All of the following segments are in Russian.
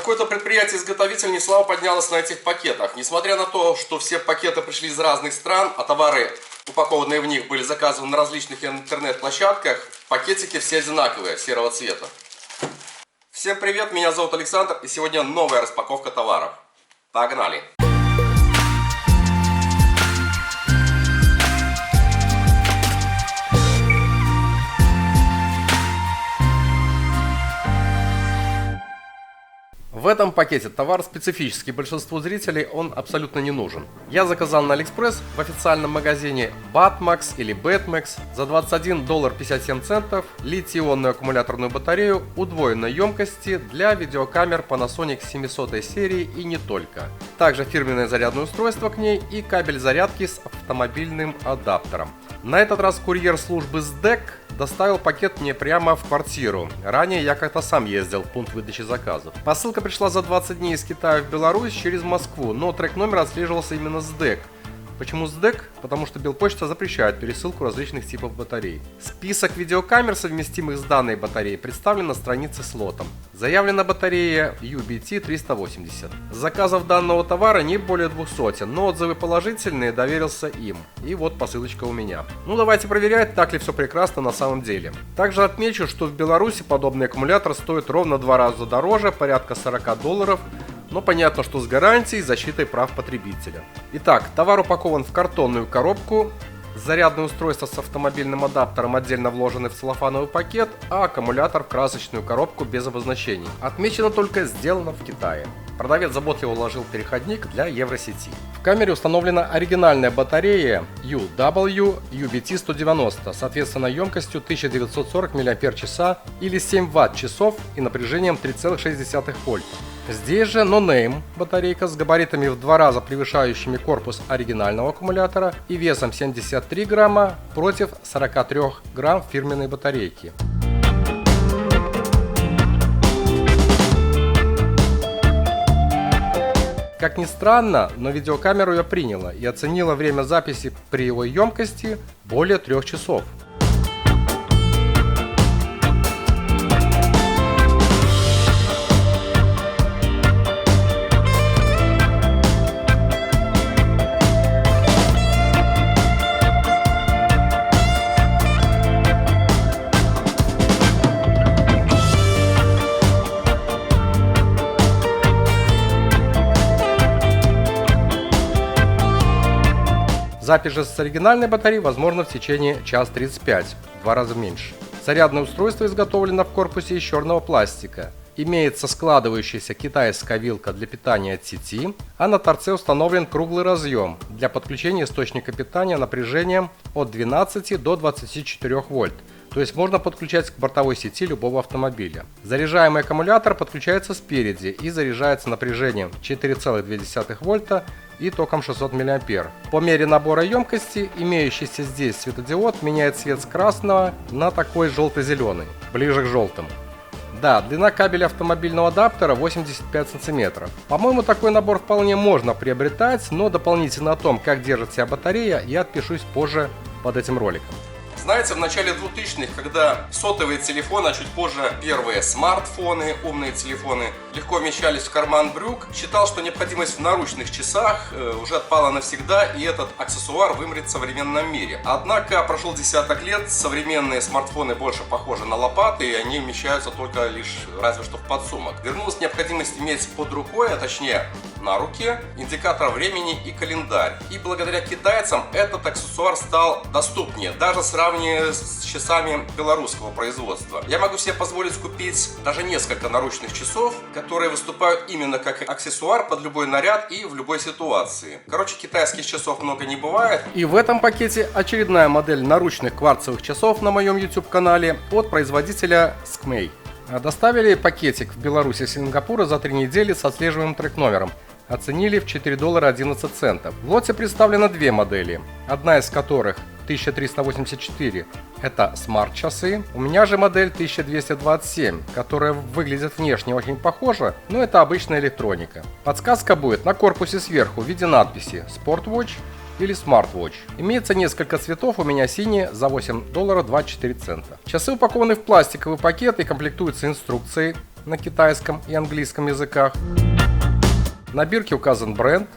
Какое-то предприятие-изготовитель неслабо поднялось на этих пакетах. Несмотря на то, что все пакеты пришли из разных стран, а товары, упакованные в них, были заказаны на различных интернет-площадках, пакетики все одинаковые, серого цвета. Всем привет, меня зовут Александр, и сегодня новая распаковка товаров. Погнали! В этом пакете товар специфический, большинству зрителей он абсолютно не нужен. Я заказал на AliExpress в официальном магазине Batmax или Batmax за $21.57 литий-ионную аккумуляторную батарею удвоенной емкости для видеокамер Panasonic 700 серии и не только. Также фирменное зарядное устройство к ней и кабель зарядки с автомобильным адаптером. На этот раз курьер службы СДЭК доставил пакет мне прямо в квартиру. Ранее я как-то сам ездил в пункт выдачи заказов. Посылка пришла за 20 дней из Китая в Беларусь через Москву, но трек номер отслеживался именно СДЭК. Почему СДЭК? Потому что Белпочта запрещает пересылку различных типов батарей. Список видеокамер, совместимых с данной батареей, представлен на странице с лотом. Заявлена батарея UBT380. Заказов данного товара не более 200, но отзывы положительные, доверился им. И вот посылочка у меня. Ну давайте проверять, так ли все прекрасно на самом деле. Также отмечу, что в Беларуси подобный аккумулятор стоит ровно в 2 раза дороже, порядка $40. Но понятно, что с гарантией и защитой прав потребителя. Итак, товар упакован в картонную коробку, зарядное устройство с автомобильным адаптером отдельно вложены в целлофановый пакет, а аккумулятор в красочную коробку без обозначений. Отмечено только «Сделано в Китае». Продавец заботливо уложил переходник для Евросети. В камере установлена оригинальная батарея UW UBT190, соответственно емкостью 1940 мАч или 7 Вт-часов и напряжением 3,6 вольта. Здесь же No-Name батарейка с габаритами в 2 раза превышающими корпус оригинального аккумулятора и весом 73 грамма против 43 грамм фирменной батарейки. Как ни странно, но видеокамеру я приняла и оценила время записи при его емкости более 3 часов. Запись же с оригинальной батареи возможно в течение 1:35, в 2 раза меньше. Зарядное устройство изготовлено в корпусе из черного пластика. Имеется складывающаяся китайская вилка для питания от сети, а на торце установлен круглый разъем для подключения источника питания напряжением от 12 до 24 вольт. То есть можно подключать к бортовой сети любого автомобиля. Заряжаемый аккумулятор подключается спереди и заряжается напряжением 4,2 вольта и током 600 мА. По мере набора емкости имеющийся здесь светодиод меняет цвет с красного на такой желто-зеленый, ближе к желтому. Да, длина кабеля автомобильного адаптера 85 см. По-моему, такой набор вполне можно приобретать, но дополнительно о том, как держит себя батарея, я отпишусь позже под этим роликом. Знаете, в начале 2000-х, когда сотовые телефоны, а чуть позже первые смартфоны, умные телефоны, легко вмещались в карман брюк, считал, что необходимость в наручных часах уже отпала навсегда, и этот аксессуар вымрет в современном мире. Однако прошел десяток лет, современные смартфоны больше похожи на лопаты, и они вмещаются только лишь разве что в подсумок. Вернулась необходимость иметь под рукой, а точнее на руке, индикатор времени и календарь. И благодаря китайцам этот аксессуар стал доступнее, даже сравнивая с часами белорусского производства. Я могу себе позволить купить даже несколько наручных часов, которые выступают именно как аксессуар под любой наряд и в любой ситуации. Короче, китайских часов много не бывает. И в этом пакете очередная модель наручных кварцевых часов на моем YouTube канале от производителя Skmei. Доставили пакетик в Беларусь и Сингапура за 3 недели с отслеживаемым трек-номером. Оценили в $4.11. В лоте представлено 2 модели, одна из которых 1384 – это смарт-часы. У меня же модель 1227, которая выглядит внешне очень похоже, но это обычная электроника. Подсказка будет на корпусе сверху в виде надписи Sport Watch или Smartwatch. Имеется несколько цветов, у меня синий за $8.24. Часы упакованы в пластиковый пакет и комплектуются инструкцией. на китайском и английском языках. На бирке указан бренд.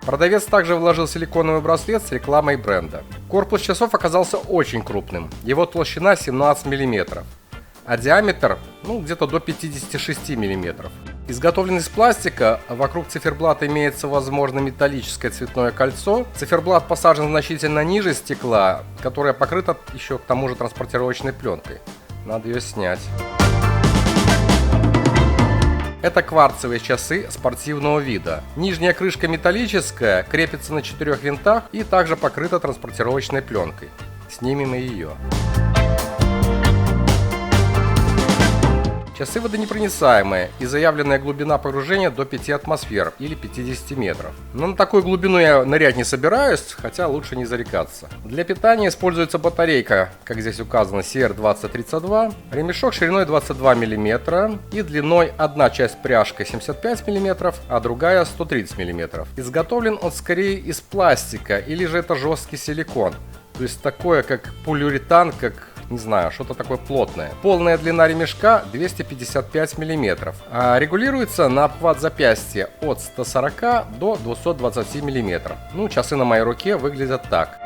Продавец также вложил силиконовый браслет с рекламой бренда. Корпус часов оказался очень крупным, его толщина 17 мм, а диаметр где-то до 56 мм. Изготовлен из пластика, вокруг циферблата имеется, возможно, металлическое цветное кольцо. Циферблат посажен значительно ниже стекла, которое покрыто еще к тому же транспортировочной пленкой. Надо ее снять. Это кварцевые часы спортивного вида. Нижняя крышка металлическая, крепится на 4 винтах и также покрыта транспортировочной пленкой. Снимем и ее. Часы водонепроницаемые и заявленная глубина погружения до 5 атмосфер или 50 метров. Но на такую глубину я нырять не собираюсь, хотя лучше не зарекаться. Для питания используется батарейка, как здесь указано, CR2032, ремешок шириной 22 мм и длиной одна часть пряжкой 75 мм, а другая 130 мм. Изготовлен он скорее из пластика или же это жесткий силикон, то есть такое как полиуретан, как не знаю, что-то такое плотное. Полная длина ремешка 255 мм, а регулируется на обхват запястья от 140 до 220 мм. Часы на моей руке выглядят так.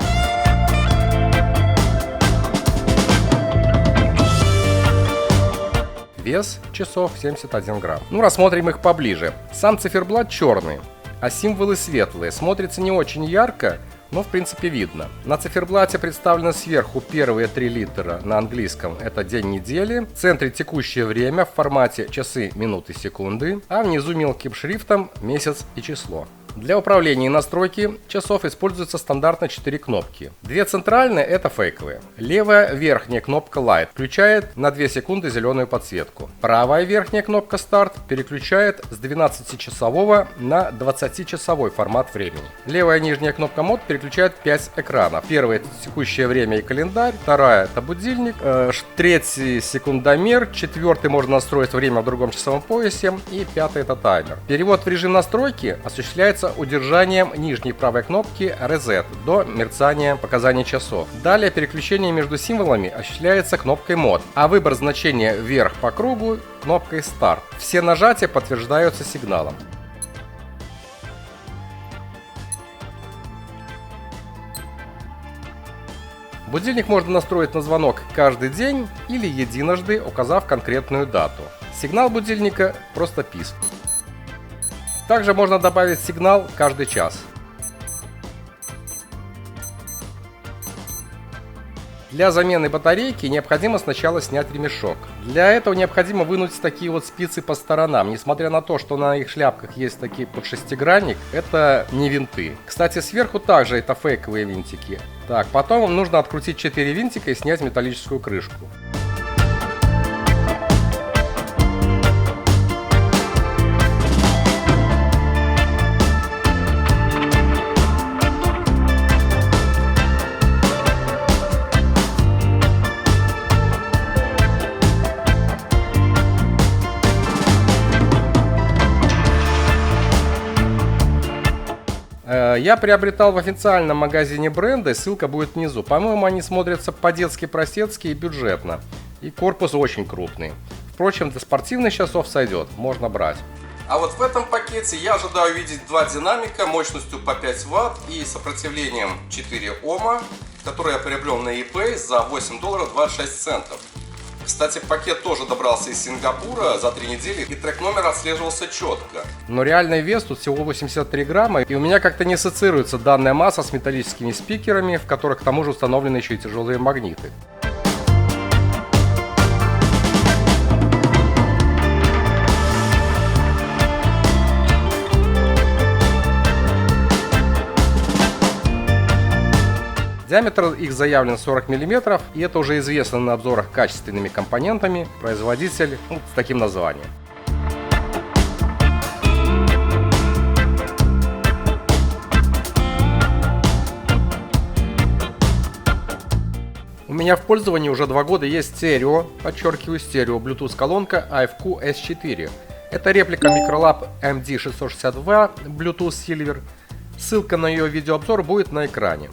Вес часов 71 грамм. Рассмотрим их поближе. Сам циферблат черный, а символы светлые. Смотрится не очень ярко, но в принципе видно. На циферблате представлены сверху первые 3 литера на английском, это день недели. В центре текущее время в формате часы, минуты, секунды, а внизу мелким шрифтом месяц и число. Для управления и настройки часов используются стандартно 4 кнопки. 2 центральные — это фейковые. Левая верхняя кнопка Light включает на 2 секунды зеленую подсветку. Правая верхняя кнопка Start переключает с 12-часового на 20-часовой формат времени. Левая нижняя кнопка Mode переключает 5 экранов. Первый — это текущее время и календарь, вторая — это будильник, третий — секундомер, четвертый — можно настроить время в другом часовом поясе и пятый — это таймер. Перевод в режим настройки осуществляется удержанием нижней правой кнопки Reset до мерцания показаний часов. Далее переключение между символами осуществляется кнопкой Mode, а выбор значения вверх по кругу кнопкой Start. Все нажатия подтверждаются сигналом. Будильник можно настроить на звонок каждый день или единожды, указав конкретную дату. Сигнал будильника просто писк. Также можно добавить сигнал каждый час. Для замены батарейки необходимо сначала снять ремешок. Для этого необходимо вынуть такие вот спицы по сторонам. Несмотря на то, что на их шляпках есть такие под шестигранник, это не винты. Кстати, сверху также это фейковые винтики. Потом нужно открутить 4 винтика и снять металлическую крышку. Я приобретал в официальном магазине бренда, ссылка будет внизу. По-моему, они смотрятся по-детски простецки и бюджетно. И корпус очень крупный. Впрочем, для спортивных часов сойдет, можно брать. А вот в этом пакете я ожидаю увидеть 2 динамика мощностью по 5 Вт и сопротивлением 4 Ома, который я приобрел на eBay за $8.26. Кстати, пакет тоже добрался из Сингапура за 3 недели, и трек номер отслеживался четко. Но реальный вес тут всего 83 грамма, и у меня как-то не ассоциируется данная масса с металлическими спикерами, в которых к тому же установлены еще и тяжелые магниты. Диаметр их заявлен 40 мм, и это уже известно на обзорах качественными компонентами, производитель с таким названием. У меня в пользовании уже 2 года есть стерео, подчеркиваю стерео, Bluetooth колонка AFQ S4. Это реплика Microlab MD662 Bluetooth Silver. Ссылка на ее видеообзор будет на экране.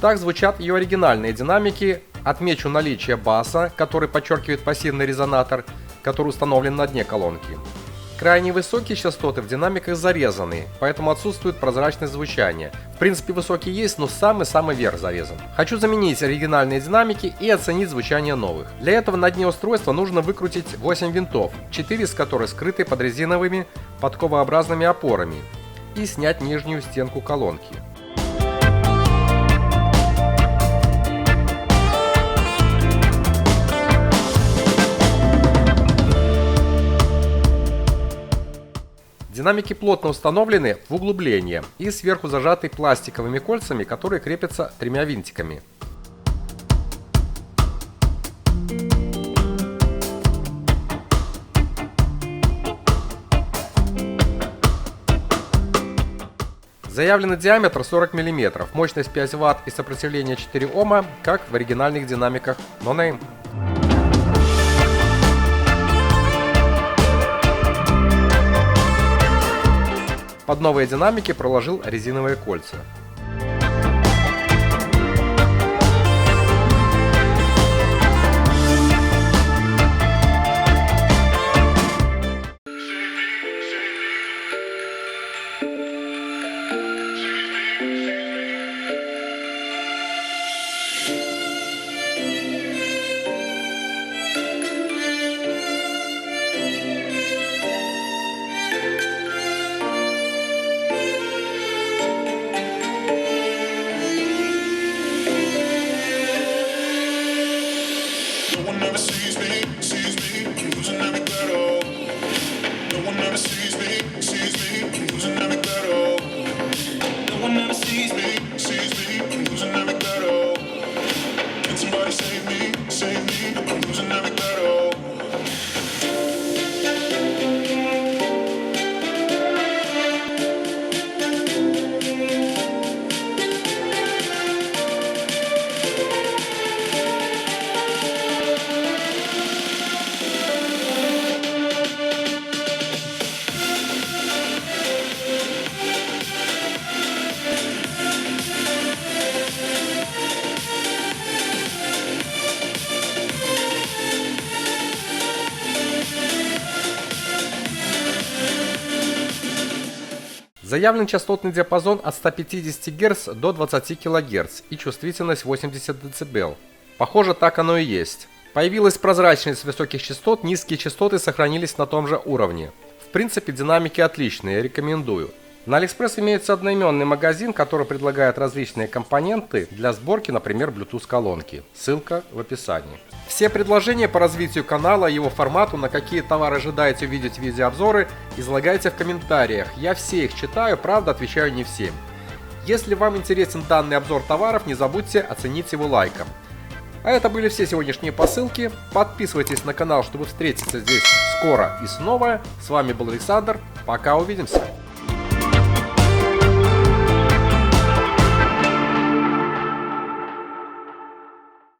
Так звучат ее оригинальные динамики. Отмечу наличие баса, который подчеркивает пассивный резонатор, который установлен на дне колонки. Крайне высокие частоты в динамиках зарезаны, поэтому отсутствует прозрачность звучания. В принципе, высокие есть, но самый-самый верх зарезан. Хочу заменить оригинальные динамики и оценить звучание новых. Для этого на дне устройства нужно выкрутить 8 винтов, 4 из которых скрыты под резиновыми подковообразными опорами, и снять нижнюю стенку колонки. Динамики плотно установлены в углубление и сверху зажаты пластиковыми кольцами, которые крепятся 3 винтиками. Заявленный диаметр 40 мм, мощность 5 Вт и сопротивление 4 Ома, как в оригинальных динамиках No Name. Под новые динамики проложил резиновые кольца. No one ever sees me, I'm losing every battle. No one ever sees me, I'm losing every battle. No one ever sees me, I'm losing every battle. Can somebody save me, I'm losing every battle. Заявлен частотный диапазон от 150 Гц до 20 кГц и чувствительность 80 дБ. Похоже, так оно и есть. Появилась прозрачность высоких частот, низкие частоты сохранились на том же уровне. В принципе, динамики отличные, рекомендую. На AliExpress имеется одноименный магазин, который предлагает различные компоненты для сборки, например, Bluetooth колонки. Ссылка в описании. Все предложения по развитию канала, его формату, на какие товары ожидаете увидеть видеообзоры, излагайте в комментариях. Я все их читаю, правда, отвечаю не всем. Если вам интересен данный обзор товаров, не забудьте оценить его лайком. А это были все сегодняшние посылки. Подписывайтесь на канал, чтобы встретиться здесь скоро и снова. С вами был Александр. Пока, увидимся.